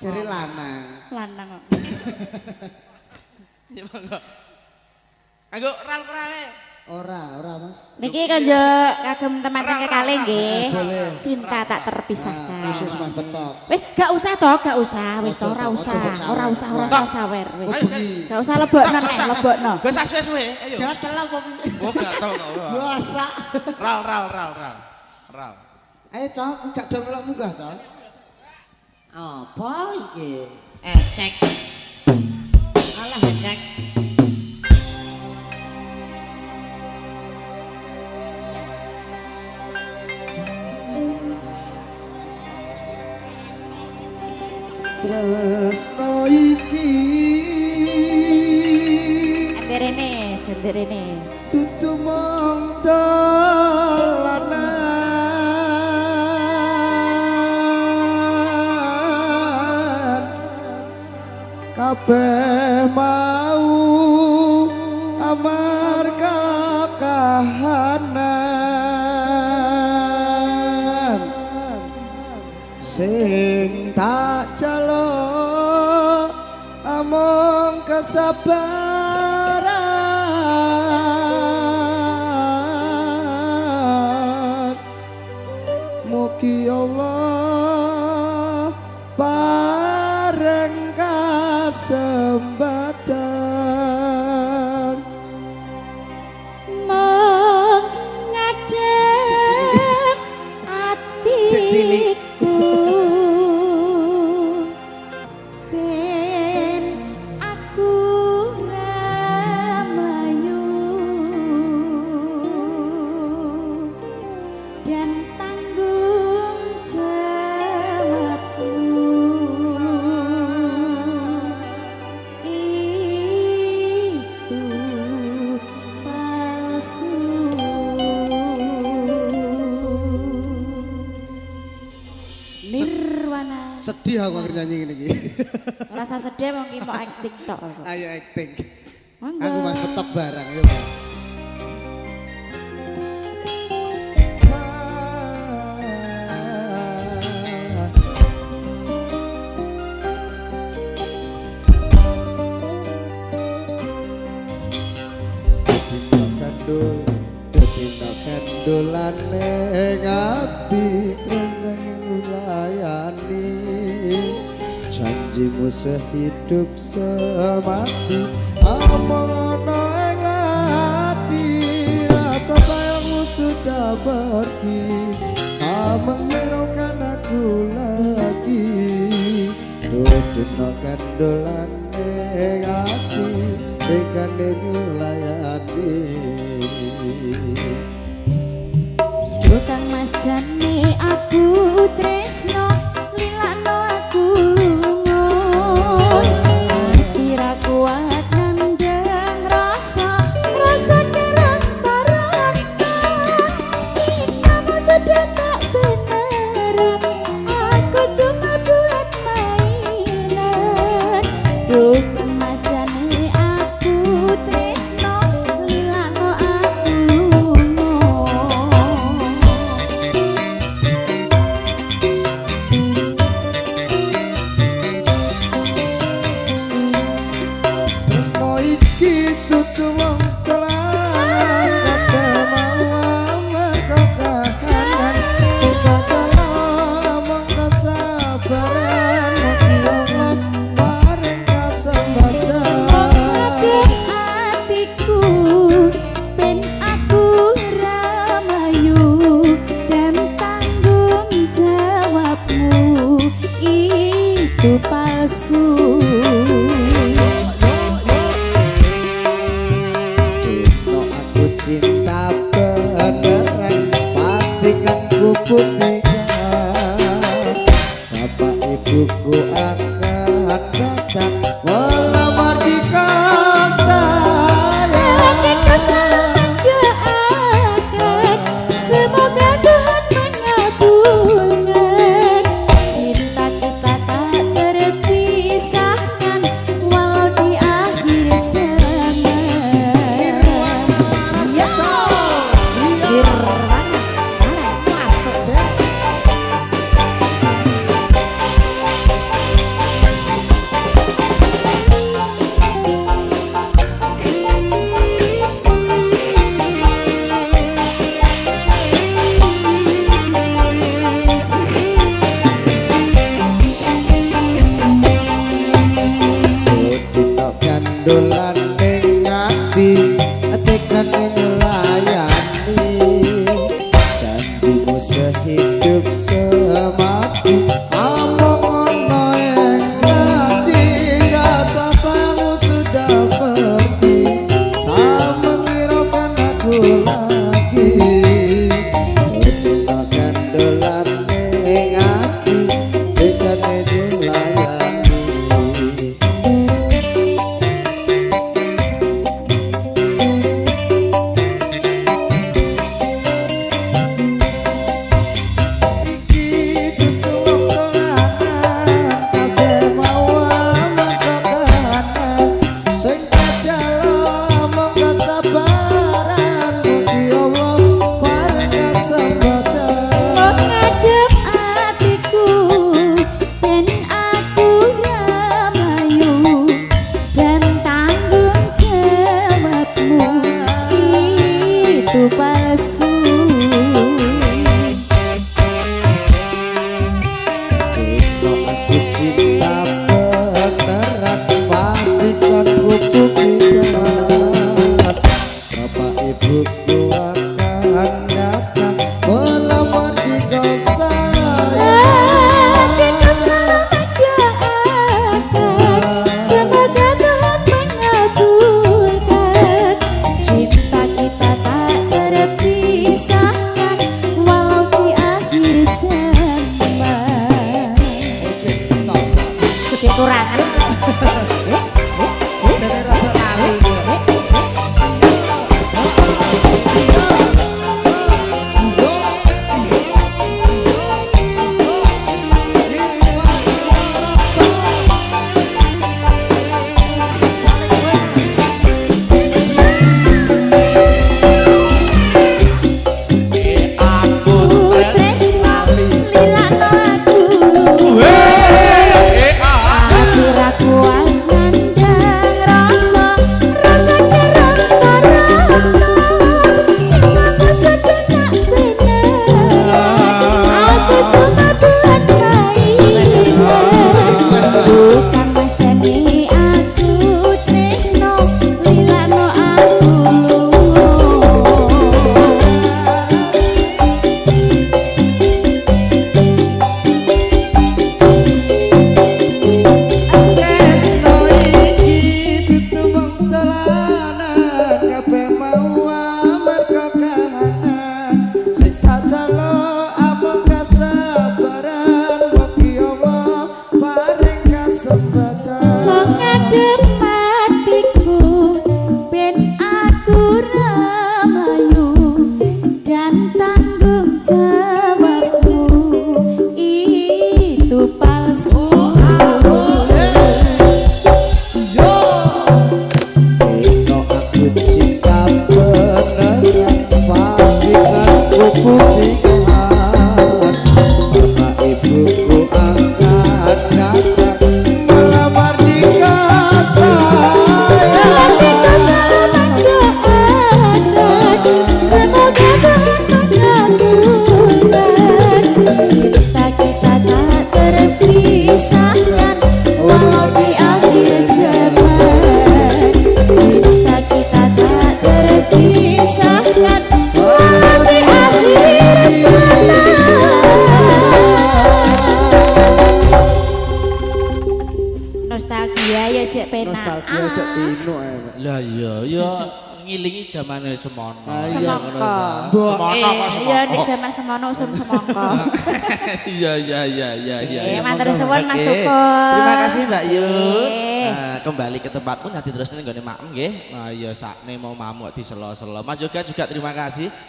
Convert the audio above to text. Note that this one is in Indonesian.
Jare lanang. Lanang kok. Ya monggo. Anggo ral krawe. Ora Mas. Niki kanjo kagem teman-teman kekalih nggih. Boleh. Cinta tak terpisahkan. Khusus Mas Betok. Wis gak usah toh, gak usah. Wis toh ora usah sawer wis. Gak usah lebokno nek lebokno. Gus suwe-suwe. Ayo. Gatel apa piye? Oh, gatel kok. Biasa. Ral. Ayo Cok, gak do melok munggah Cok. Apa iki? Cek. Alah cek. Tresno iki senderene. tutu mong dolanan kabeh mau amarga kahanan sing tak jaluk among kesabaran mugi Allah paring kasembatan Mengadep atiku ben aku ramayu dan tanggung jawabku itu palsu. Nirwana. sedih aku akhir nyanyi ngene iki Rasa sedih mau ki mau acting tok kok. ayo acting Monggo. aku Mas Betok barang yuk Mas. Dina kendulane ngati krungu layani janjimu sehidup semati amono ing ati rasa sayangmu sudah pergi menghiraukan aku lagi dina kendulane ngati bekane nyulayani Tukang mas jane aku tresno lilano aku lunga kira kuat nandang rasa kirang tarang cintamu sudah tak beneran aku cuma buat mainan Tukang mas jane aku tresno lilano aku lunga Tresno iki tutu wong dolanan kabeh mau amarga kahanan cita mong kesabaran mugi Allah paring kasembatan hatiku ben aku ramayu dan tanggung jawabmu itu palsu Dino aku cinta beneran pastikan ku buktikan bapak ibuku akan datang melamar jika Hatiku sayang selalu mendoakan semoga Tuhan mengabulkan cinta kita tak terpisahkan walau di akhir zaman. Ya, Irwana, masuk deh. dolan ning ati tekan melayani janjimu sehidup semati among ono yang nadi rasa sayangmu sudah pergi tak menghiraukan aku lagi tertinggalkan dolan ning ati tekan melayani. Menghadap hatiku dan aku ramayu dan tanggung jawabmu itu palsu. Kalau aku cinta beneran pastikan ku buktikan bapak ibuku akan datang melamar di kau sayang. Kita selalu mendoakan semoga Tuhan mengabulkan cinta kita tak terpisahkan walau di akhir zaman. Kekurangan. Dari rasa lali Ku tresno lilakno aku. Aku ra kuat nandang rasa kerang-kerang. Cintaku sebenak bener. Aku cuma buat main. Bukan macane aku tresno lilakno aku. Tresno iki tutubang dolanan kabeh mau amarga kahanan sing tak jalo amung kasabaran mugi Allah paring kasempatan. Menghadap hatiku ben aku ramayu dan tanggung jawabmu itu palsu. Kalau aku cinta beneran pastikan ku buktikan bapak ibuku akan datang melamar di kau sayang. Kita selalu mendoakan semoga Tuhan mengabulkan cinta kita tak terpisahkan walau di akhir zaman. Cinta kita tak terpisahkan walau di akhir zaman. Nostalgia ya cek pena. Nostalgia cek pino Lah iya ya ngilingi zamane semono. Semangka. Semono kok Ya semono. nek zaman semono usum semangka. Iya. Matur suwun Mas Oke. Tukul. Terima kasih Mbak Yu. Oke. Nah, kembali ke tempatmu nanti terus nggone maem nggih. Nah iya sakne mau mamu kok diselo-selo. Mas Yoga juga terima kasih.